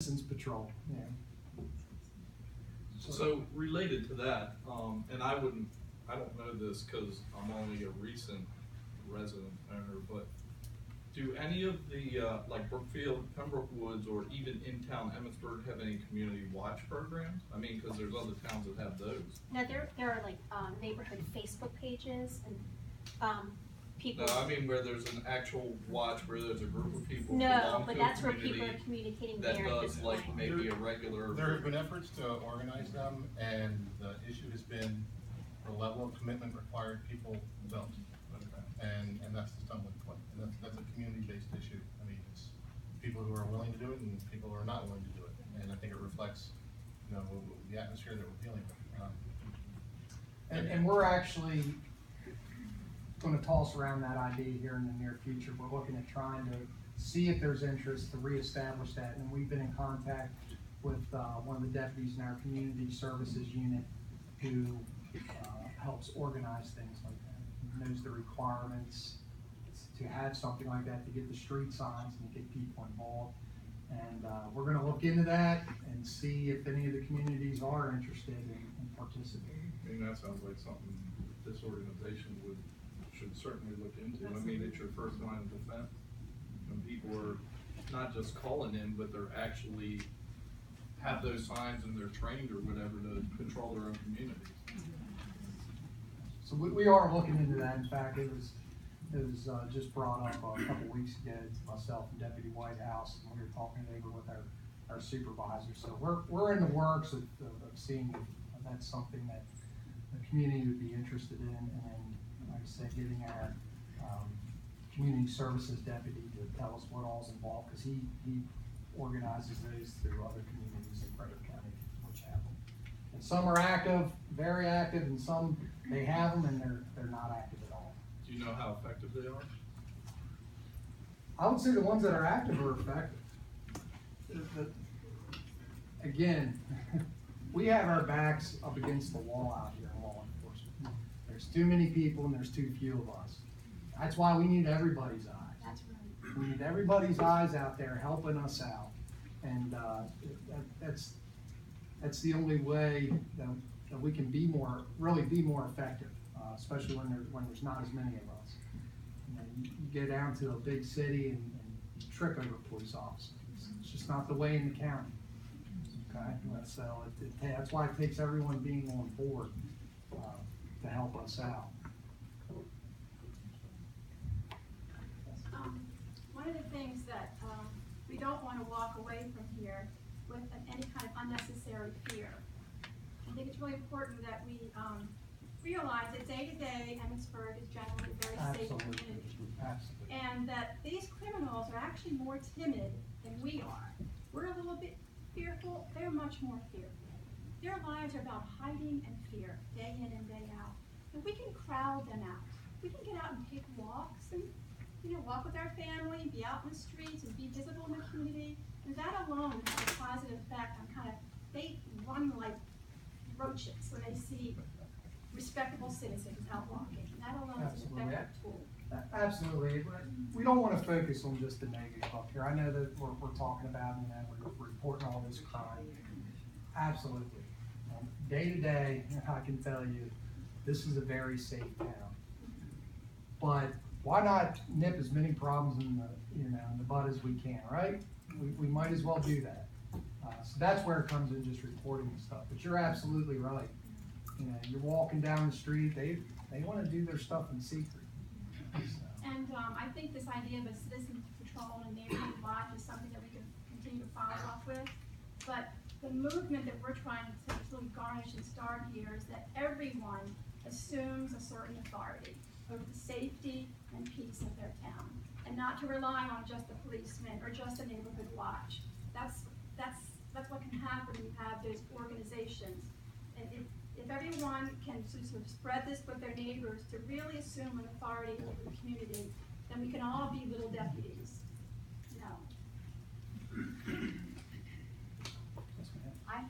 Citizens Patrol, yeah. So related to that, and I don't know this because I'm only a recent resident owner, but do any of the, like Brookfield, Pembroke Woods, or even in town Emmitsburg have any community watch programs? I mean, because there's other towns that have those. No, there are like neighborhood Facebook pages and people. No, I mean where there's an actual watch where there's a group of people. No, but that's where people are communicating that there at this does like point. maybe a regular. There have been efforts to organize them, and the issue has been the level of commitment required. People don't, and that's the stumbling point. And that's a community-based issue. I mean, it's people who are willing to do it and people who are not willing to do it. And I think it reflects, you know, the atmosphere that we're dealing with. And we're actually gonna toss around that idea here in the near future. We're looking at trying to see if there's interest to reestablish that, and we've been in contact with one of the deputies in our community services unit who helps organize things like that. He knows the requirements to have something like that, to get the street signs and to get people involved. And we're gonna look into that and see if any of the communities are interested in participating. I mean, that sounds like something this organization should certainly look into. I mean, it's your first line of defense. When people are not just calling in, but they're actually have those signs and they're trained or whatever to control their own communities. So we are looking into that. In fact, it was just brought up a couple weeks ago to myself and Deputy Whitehouse, and we were talking it over with our supervisor. So we're in the works of seeing if that's something that the community would be interested in, and then, like I said, getting our community services deputy to tell us what all's involved, because he organizes those through other communities in Frederick County, which have them. And some are active, very active, and some they have them and they're not active at all. Do you know how effective they are? I would say the ones that are active are effective. Again, we have our backs up against the wall out here in law enforcement. There's too many people and there's too few of us. That's why we need everybody's eyes. That's right. We need everybody's eyes out there helping us out. And that's the only way that we can really be more effective, especially when there's not as many of us. You know, you get down to a big city and you trick over police officers. It's just not the way in the county. Okay, so that's why it takes everyone being on board to help us out. One of the things that we don't want to walk away from here with any kind of unnecessary fear. I think it's really important that we realize that day to day, Emmitsburg is generally a very safe community. Absolutely. And that these criminals are actually more timid than we are. We're a little bit fearful, they're much more fearful. Their lives are about hiding and fear, day in and day out. If we can crowd them out, we can get out and take walks and, you know, walk with our family, be out in the streets and be visible in the community, and that alone has a positive effect on they run like roaches when they see respectable citizens out walking. And that alone is an Absolutely. effective tool. Absolutely. We don't want to focus on just the negative up here. I know that we're talking about, you know, we're reporting all this crime. Absolutely. Day to day, I can tell you, this is a very safe town. But why not nip as many problems in the bud as we can, right? We might as well do that. So that's where it comes in, just reporting and stuff. But you're absolutely right. You know, you're walking down the street, they want to do their stuff in secret. And I think this idea of a citizen patrol and neighborhood watch is something that we can continue to follow up with. But the movement that we're trying to really garnish and start here is that everyone assumes a certain authority over the safety and peace of their town, and not to rely on just the policeman or just a neighborhood watch. That's what can happen when you have those organizations. And if everyone can sort of spread this with their neighbors to really assume an authority over the community, then we can all be little deputies, you know.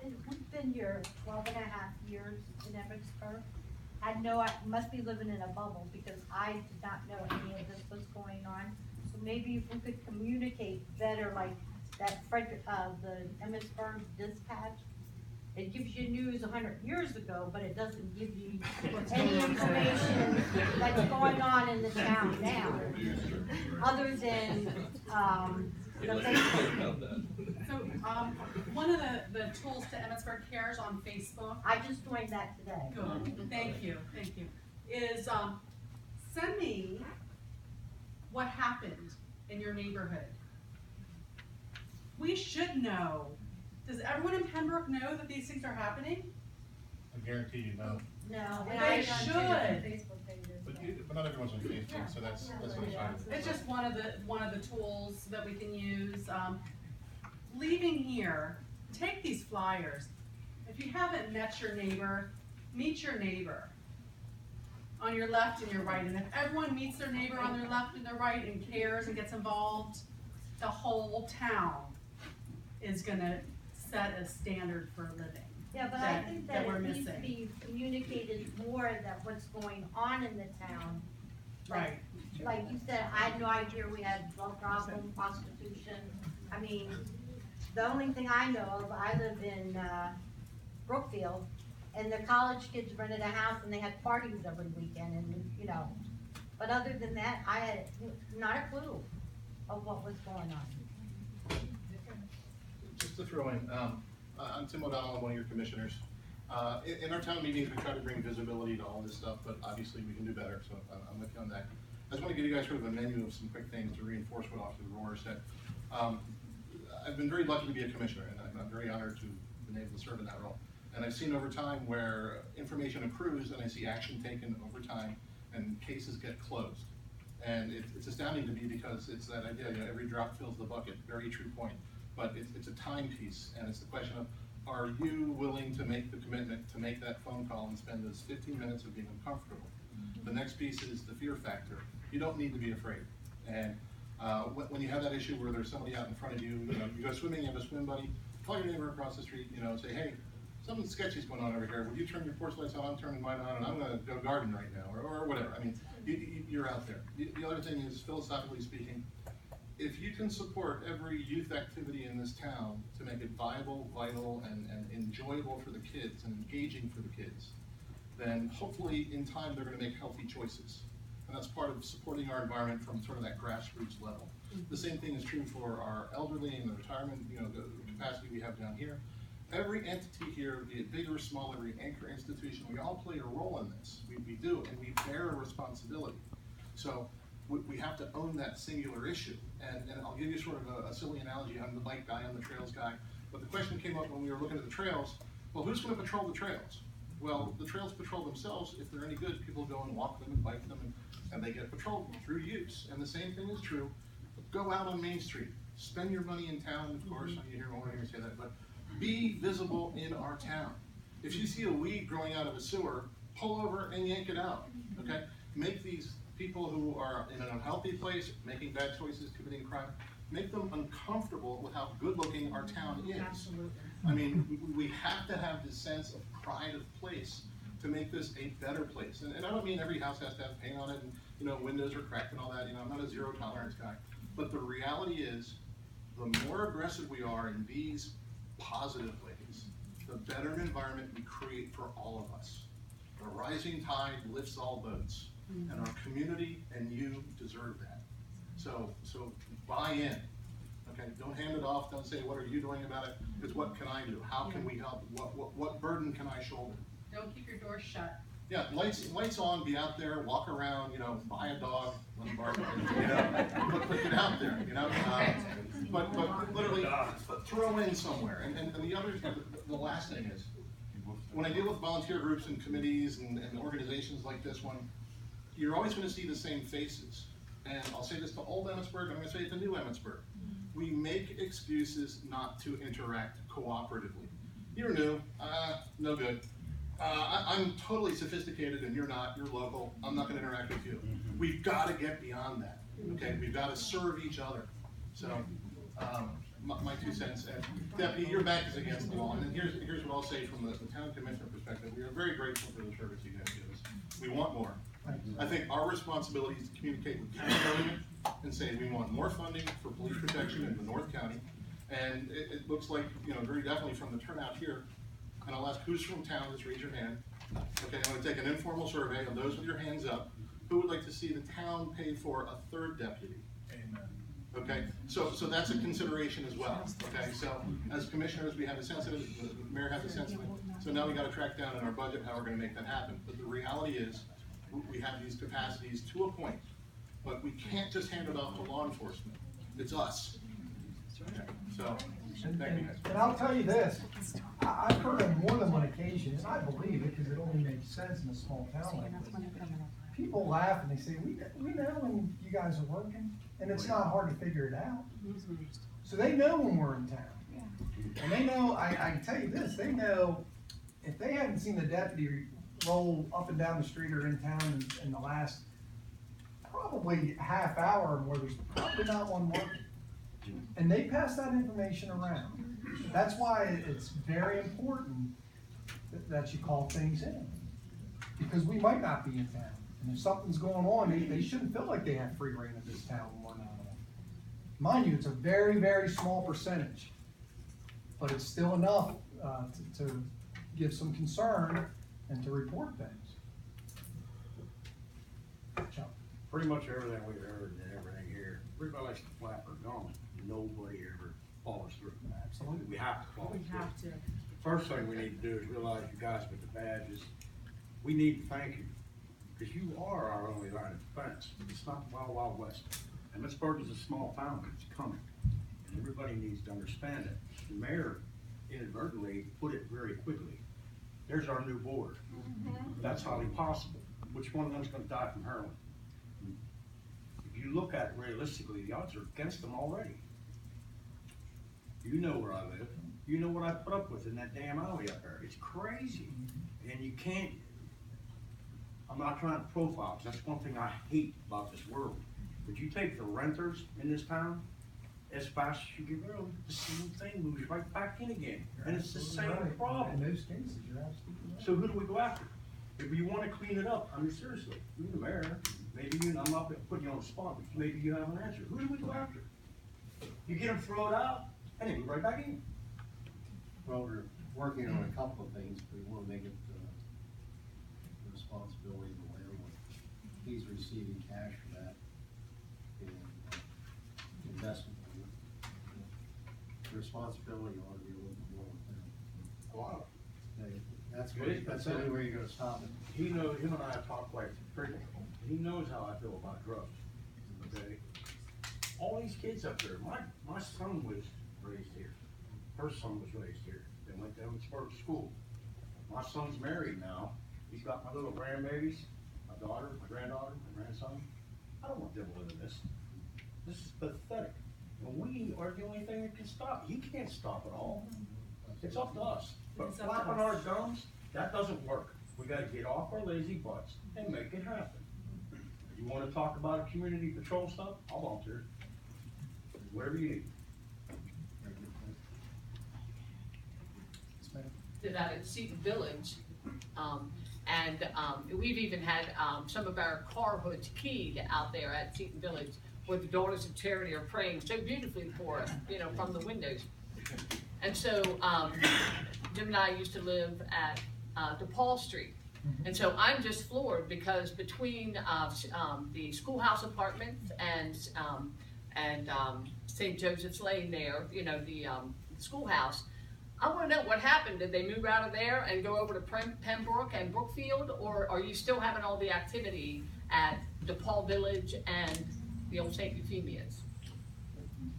We've been here 12 and a half years in Emmitsburg. I must be living in a bubble because I did not know any of this was going on. So maybe if we could communicate better, like that the Emmitsburg Dispatch, it gives you news 100 years ago, but it doesn't give you any information that's going on in the town now, other than, the Facebook. So, one of the tools to Emmitsburg Cares on Facebook, I just joined that today. good, thank you, is, send me what happened in your neighborhood. We should know. Does everyone in Pembroke know that these things are happening? I guarantee you, no. No. They and I- should. Facebook pages, But not everyone's on Facebook, so that's what I'm trying to. It's just one of the tools that we can use. Leaving here, take these flyers. If you haven't met your neighbor, meet your neighbor on your left and your right. And if everyone meets their neighbor on their left and their right and cares and gets involved, the whole town is gonna set a standard for living. Yeah, but I think that we're it needs to missing. be communicated more that what's going on in the town. Right. Like you said, I had no idea we had drug problem, prostitution. I mean, the only thing I know of, I live in, Brookfield, and the college kids rented a house and they had parties every weekend and, you know. But other than that, I had not a clue of what was going on. Just to throw in, I'm Tim O'Donnell, I'm one of your commissioners. In our town meetings, we try to bring visibility to all this stuff, but obviously we can do better, so I'm with you on that. I just want to give you guys sort of a menu of some quick things to reinforce what Officer Rohr said. I've been very lucky to be a commissioner, and I'm very honored to have been able to serve in that role. And I've seen over time where information accrues and I see action taken over time and cases get closed. And it's astounding to me because it's that idea, you know, every drop fills the bucket, very true point. But it's a timepiece, and it's the question of, are you willing to make the commitment to make that phone call and spend those 15 minutes of being uncomfortable? The next piece is the fear factor. You don't need to be afraid. And when you have that issue where there's somebody out in front of you, you know, you go swimming, you have a swim buddy, call your neighbor across the street, you know, say, hey, something sketchy's going on over here. Would you turn your porch lights on? I'm turning mine on, and I'm gonna go garden right now, or whatever. I mean, you're out there. The other thing is, philosophically speaking, if you can support every youth activity in this town to make it viable, vital, and enjoyable for the kids, and engaging for the kids, then hopefully in time they're gonna make healthy choices. And that's part of supporting our environment from sort of that grassroots level. The same thing is true for our elderly and the retirement, you know, the capacity we have down here. Every entity here, be it big or small, every anchor institution, we all play a role in this. We do, and we bear a responsibility. So we have to own that singular issue. And I'll give you sort of a silly analogy. I'm the bike guy, I'm the trails guy. But the question came up when we were looking at the trails, well, who's gonna patrol the trails? Well, the trails patrol themselves. If they're any good, people go and walk them and bike them, and they get patrolled through use. And the same thing is true. Go out on Main Street, spend your money in town, of course, you hear one here say that, but be visible in our town. If you see a weed growing out of a sewer, pull over and yank it out, okay? Make these people who are in an unhealthy place, making bad choices, committing crime, make them uncomfortable with how good looking our town is. Absolutely. I mean, we have to have this sense of pride of place to make this a better place. And I don't mean every house has to have paint on it and, you know, windows are cracked and all that, you know, I'm not a zero tolerance guy. But the reality is, the more aggressive we are in these positive ways, the better an environment we create for all of us. A rising tide lifts all boats, and our community and you deserve that. So buy in, okay? Don't hand it off, don't say, what are you doing about it? It's what can I do? How can we help? What burden can I shoulder? Don't keep your doors shut. Yeah, lights on, be out there, walk around, you know, buy a dog, let him bark, you know, put it out there, you know. But literally throw in somewhere. And the last thing is, when I deal with volunteer groups and committees and organizations like this one, you're always gonna see the same faces. And I'll say this to old Emmitsburg, I'm gonna say it to new Emmitsburg. We make excuses not to interact cooperatively. You're new, no good. I'm totally sophisticated and you're not, you're local, I'm not gonna interact with you. We've gotta get beyond that, okay? We've gotta serve each other. So, my 2 cents. And Deputy, your back is against the wall. And here's what I'll say from the town commissioner perspective. We are very grateful for the service you guys give us. We want more. I think our responsibility is to communicate with county government and say we want more funding for police protection in the North County. And it looks like, you know, very definitely from the turnout here, and I'll ask who's from town, just raise your hand. Okay, I'm gonna take an informal survey of those with your hands up. Who would like to see the town pay for a third deputy? Amen. Okay, so that's a consideration as well, okay? So as commissioners, we have a sense of it, the mayor has a sense of it. So now we gotta track down in our budget how we're gonna make that happen. But the reality is, we have these capacities to a point, but we can't just hand it off to law enforcement. It's us. So, thank you. And I'll tell you this, I've heard on more than one occasion, and I believe it because it only makes sense in a small town like this. People laugh and they say, we know when you guys are working, and it's not hard to figure it out. So they know when we're in town. And they know, I can tell you this, they know if they haven't seen the deputy roll up and down the street or in town in the last probably half hour or more, there's probably not one working. And they pass that information around. That's why it's very important that you call things in. Because we might not be in town. And if something's going on, they shouldn't feel like they have free reign of this town when we're not on. Mind you, it's a very, very small percentage. But it's still enough to give some concern and to report things. Chuck. Pretty much everything we've heard and everything here, everybody likes to flap or gone. Nobody ever follows through. Absolutely. We have to follow We through. have to. The first thing we need to do is realize you guys with the badges, we need to thank you. Because you are our only line of defense. It's not the Wild Wild West. Emmitsburg is a small town, but it's coming. And everybody needs to understand it. The mayor inadvertently put it very quickly. There's our new board. That's highly possible. Which one of them's gonna die from heroin? If you look at it realistically, the odds are against them already. You know where I live. You know what I put up with in that damn alley up there. It's crazy. And you can't, I'm not trying to profile, 'cause that's one thing I hate about this world. But you take the renters in this town, as fast as you get rid of them, the same thing moves right back in again. And it's the same Right. problem. In those cases, you're absolutely right. So who do we go after? If you wanna clean it up, I mean, seriously, you're the mayor, maybe you, I'm not putting you on the spot, but maybe you have an answer. Who do we go after? You get them thrown out, and they move right back in. Well, we're working on a couple of things. We want to make it the responsibility of the landlord. He's receiving cash for that and investment. The responsibility ought to be a little bit more with him. Wow. That's the only way you're gonna stop it. He knows, him and I have talked quite frequently. He knows how I feel about drugs, okay? All these kids up there, my son was raised here. Her son was raised here. They went to Emmitsburg school. My son's married now. He's got my little grandbabies, my daughter, my granddaughter, my grandson. I don't want them to live in this. This is pathetic. And we are the only thing that can stop. He can't stop it all. It's up to us. But It's up to flapping us. our gums, that doesn't work. We gotta get off our lazy butts and make it happen. You wanna talk about community patrol stuff? I'll volunteer. Whatever you need. Did that at Seton Village, we've even had, some of our car hoods keyed out there at Seton Village, where the Daughters of Charity are praying so beautifully for us, you know, from the windows. And so, Jim and I used to live at, DePaul Street. And so I'm just floored because between, the schoolhouse apartments and St. Joseph's Lane there, you know, the schoolhouse, I wanna know what happened. Did they move out of there and go over to Pembroke and Brookfield, or are you still having all the activity at DePaul Village and the old St. Euphemia's?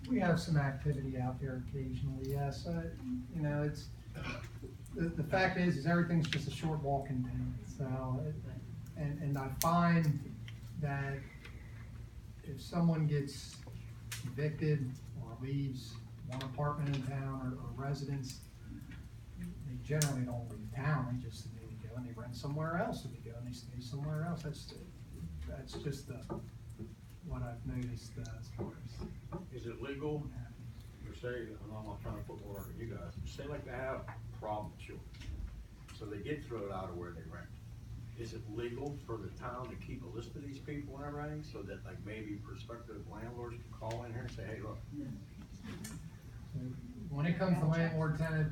We have some activity out there occasionally, yes. You know, it's, the fact is everything's just a short walk in town. So, and I find that if someone gets evicted or leaves one apartment in town or residence, they generally don't leave town. They go and they rent somewhere else, and they go and they stay somewhere else. That's just what I've noticed as far as. Is it legal to say, and I'm not trying to put more on you guys, say like they have problem children, so they get thrown out of where they rent. Is it legal for the town to keep a list of these people and everything, so that like maybe prospective landlords can call in here and say, hey, look, when it comes to landlord tenant